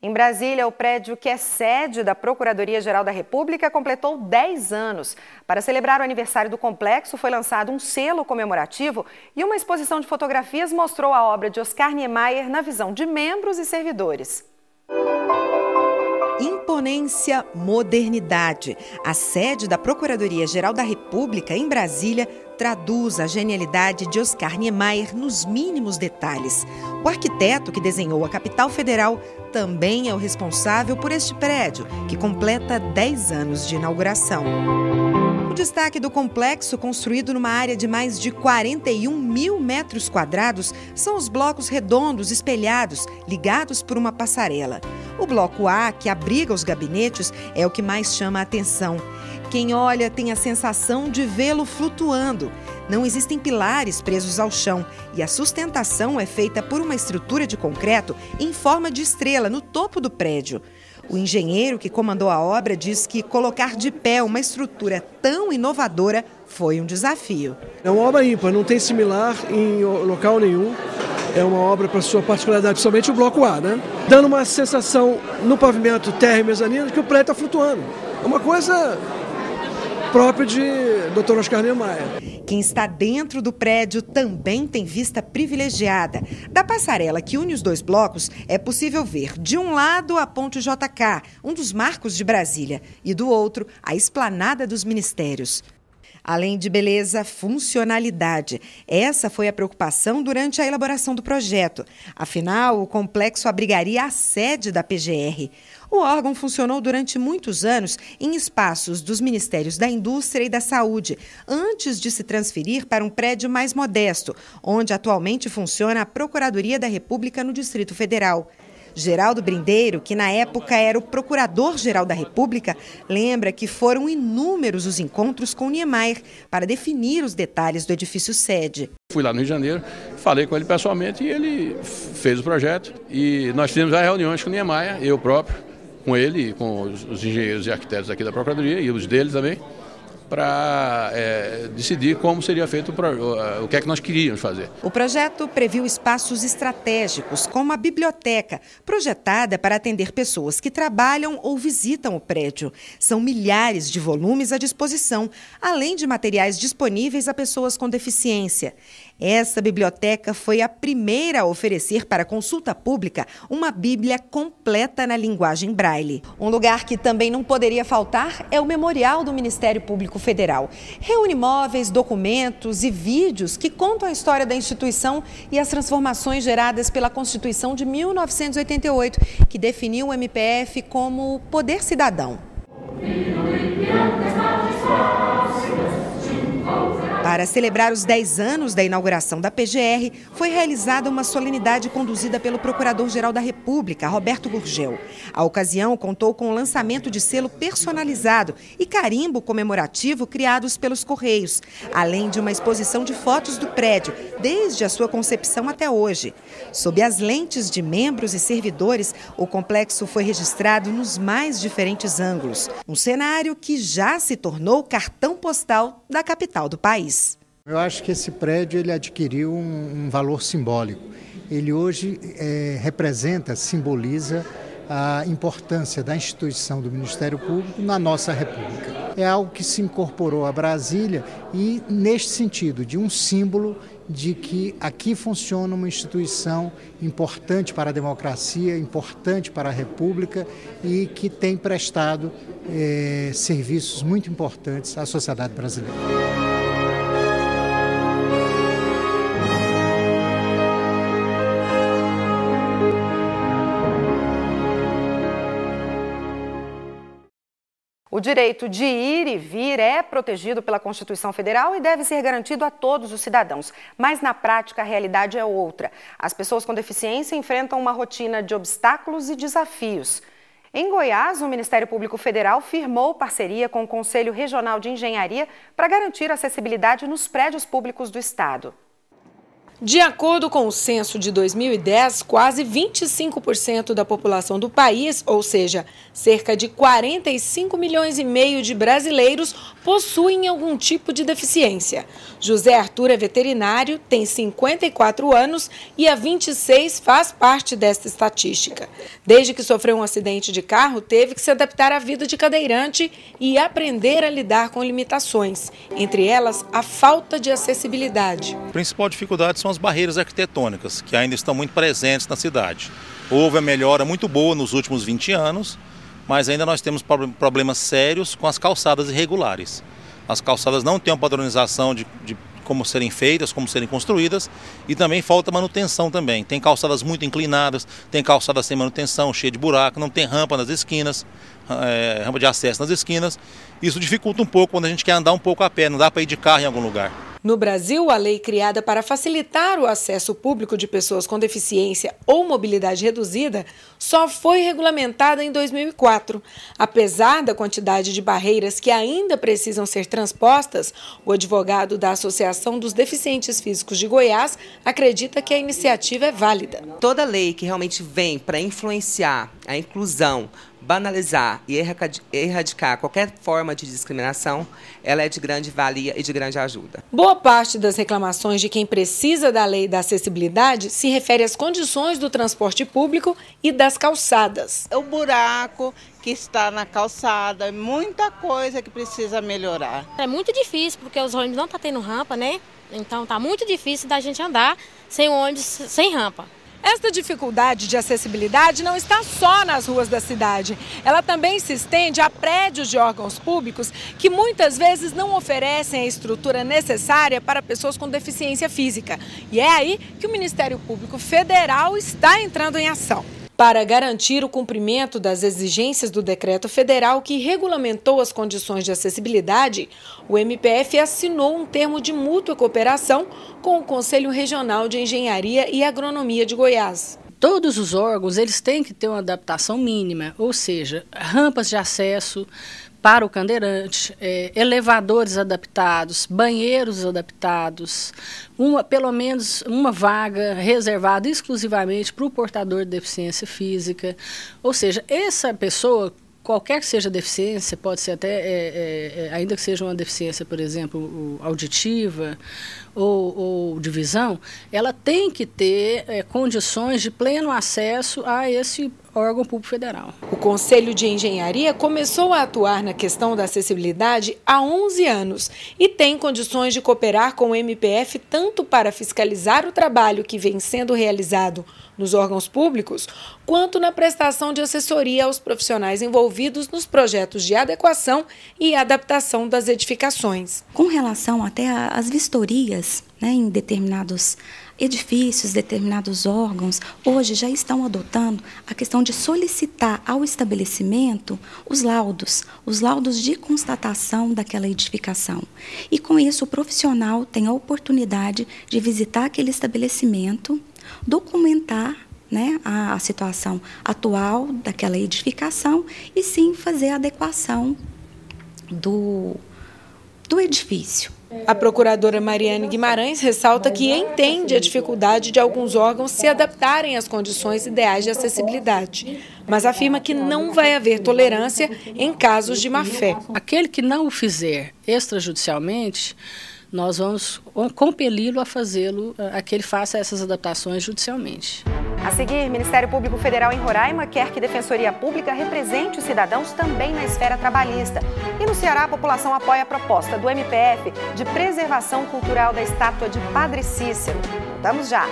Em Brasília, o prédio que é sede da Procuradoria-Geral da República completou 10 anos. Para celebrar o aniversário do complexo, foi lançado um selo comemorativo e uma exposição de fotografias mostrou a obra de Oscar Niemeyer na visão de membros e servidores. Imponência, modernidade. A sede da Procuradoria-Geral da República, em Brasília, traduz a genialidade de Oscar Niemeyer nos mínimos detalhes. O arquiteto que desenhou a capital federal também é o responsável por este prédio, que completa 10 anos de inauguração. O destaque do complexo, construído numa área de mais de 41 mil metros quadrados, são os blocos redondos espelhados, ligados por uma passarela. O bloco A, que abriga os gabinetes, é o que mais chama a atenção. Quem olha tem a sensação de vê-lo flutuando. Não existem pilares presos ao chão e a sustentação é feita por uma estrutura de concreto em forma de estrela no topo do prédio. O engenheiro que comandou a obra diz que colocar de pé uma estrutura tão inovadora foi um desafio. É uma obra ímpar, não tem similar em local nenhum. É uma obra para sua particularidade, principalmente o bloco A, né? Dando uma sensação no pavimento térreo e mezanino de que o prédio está flutuando. É uma coisa própria de Dr. Oscar Niemeyer. Quem está dentro do prédio também tem vista privilegiada. Da passarela que une os dois blocos, é possível ver, de um lado, a Ponte JK, um dos marcos de Brasília, e do outro, a Esplanada dos Ministérios. Além de beleza, funcionalidade. Essa foi a preocupação durante a elaboração do projeto. Afinal, o complexo abrigaria a sede da PGR. O órgão funcionou durante muitos anos em espaços dos Ministérios da Indústria e da Saúde, antes de se transferir para um prédio mais modesto, onde atualmente funciona a Procuradoria da República no Distrito Federal. Geraldo Brindeiro, que na época era o Procurador-Geral da República, lembra que foram inúmeros os encontros com Niemeyer para definir os detalhes do edifício sede. Fui lá no Rio de Janeiro, falei com ele pessoalmente e ele fez o projeto. E nós fizemos as reuniões com o Niemeyer, eu próprio, com ele, com os engenheiros e arquitetos aqui da Procuradoria e os deles também, para decidir como seria feito o que é que nós queríamos fazer. O projeto previu espaços estratégicos, como a biblioteca, projetada para atender pessoas que trabalham ou visitam o prédio. São milhares de volumes à disposição, além de materiais disponíveis a pessoas com deficiência. Essa biblioteca foi a primeira a oferecer para consulta pública uma Bíblia completa na linguagem Braille. Um lugar que também não poderia faltar é o Memorial do Ministério Público Federal. Reúne móveis, documentos e vídeos que contam a história da instituição e as transformações geradas pela Constituição de 1988, que definiu o MPF como poder cidadão. Para celebrar os 10 anos da inauguração da PGR, foi realizada uma solenidade conduzida pelo Procurador-Geral da República, Roberto Gurgel. A ocasião contou com o lançamento de selo personalizado e carimbo comemorativo criados pelos Correios, além de uma exposição de fotos do prédio, desde a sua concepção até hoje. Sob as lentes de membros e servidores, o complexo foi registrado nos mais diferentes ângulos. Um cenário que já se tornou cartão postal da capital do país. Eu acho que esse prédio ele adquiriu um valor simbólico. Ele hoje simboliza a importância da instituição do Ministério Público na nossa República. É algo que se incorporou a Brasília e, neste sentido, de um símbolo de que aqui funciona uma instituição importante para a democracia, importante para a República e que tem prestado serviços muito importantes à sociedade brasileira. O direito de ir e vir é protegido pela Constituição Federal e deve ser garantido a todos os cidadãos. Mas, na prática, a realidade é outra. As pessoas com deficiência enfrentam uma rotina de obstáculos e desafios. Em Goiás, o Ministério Público Federal firmou parceria com o Conselho Regional de Engenharia para garantir a acessibilidade nos prédios públicos do estado. De acordo com o censo de 2010, quase 25% da população do país, ou seja, cerca de 45 milhões e meio de brasileiros, possuem algum tipo de deficiência. José Arthur é veterinário, tem 54 anos e há 26 faz parte desta estatística. Desde que sofreu um acidente de carro, teve que se adaptar à vida de cadeirante e aprender a lidar com limitações, entre elas a falta de acessibilidade. A principal dificuldade são as barreiras arquitetônicas, que ainda estão muito presentes na cidade. Houve uma melhora muito boa nos últimos 20 anos, mas ainda nós temos problemas sérios com as calçadas irregulares. As calçadas não têm uma padronização de como serem feitas, como serem construídas, e também falta manutenção também. Tem calçadas muito inclinadas, tem calçadas sem manutenção, cheia de buraco, não tem rampa nas esquinas, rampa de acesso nas esquinas. Isso dificulta um pouco quando a gente quer andar um pouco a pé, não dá para ir de carro em algum lugar. No Brasil, a lei criada para facilitar o acesso público de pessoas com deficiência ou mobilidade reduzida só foi regulamentada em 2004. Apesar da quantidade de barreiras que ainda precisam ser transpostas, o advogado da Associação dos Deficientes Físicos de Goiás acredita que a iniciativa é válida. Toda lei que realmente vem para influenciar a inclusão, banalizar e erradicar qualquer forma de discriminação, ela é de grande valia e de grande ajuda. Boa parte das reclamações de quem precisa da lei da acessibilidade se refere às condições do transporte público e das calçadas. O buraco que está na calçada, muita coisa que precisa melhorar. É muito difícil, porque os ônibus não estão tendo rampa, né? Então está muito difícil da gente andar sem ônibus, sem rampa. Esta dificuldade de acessibilidade não está só nas ruas da cidade. Ela também se estende a prédios de órgãos públicos que muitas vezes não oferecem a estrutura necessária para pessoas com deficiência física. E é aí que o Ministério Público Federal está entrando em ação. Para garantir o cumprimento das exigências do decreto federal que regulamentou as condições de acessibilidade, o MPF assinou um termo de mútua cooperação com o Conselho Regional de Engenharia e Agronomia de Goiás. Todos os órgãos eles têm que ter uma adaptação mínima, ou seja, rampas de acesso para o cadeirante, elevadores adaptados, banheiros adaptados, pelo menos uma vaga reservada exclusivamente para o portador de deficiência física. Ou seja, essa pessoa, qualquer que seja a deficiência, pode ser até, ainda que seja uma deficiência, por exemplo, auditiva ou de visão, ela tem que ter condições de pleno acesso a esse órgão público federal. O Conselho de Engenharia começou a atuar na questão da acessibilidade há 11 anos e tem condições de cooperar com o MPF tanto para fiscalizar o trabalho que vem sendo realizado nos órgãos públicos, quanto na prestação de assessoria aos profissionais envolvidos nos projetos de adequação e adaptação das edificações. Com relação até às vistorias, em determinados edifícios, determinados órgãos, hoje já estão adotando a questão de solicitar ao estabelecimento os laudos de constatação daquela edificação. E com isso o profissional tem a oportunidade de visitar aquele estabelecimento, documentar a situação atual daquela edificação e sim fazer a adequação do edifício. A procuradora Mariane Guimarães ressalta que entende a dificuldade de alguns órgãos se adaptarem às condições ideais de acessibilidade, mas afirma que não vai haver tolerância em casos de má-fé. Aquele que não o fizer extrajudicialmente, nós vamos compeli-lo a fazê-lo, a que ele faça essas adaptações judicialmente. A seguir, Ministério Público Federal em Roraima quer que Defensoria Pública represente os cidadãos também na esfera trabalhista. E no Ceará, a população apoia a proposta do MPF de preservação cultural da estátua de Padre Cícero. Voltamos já!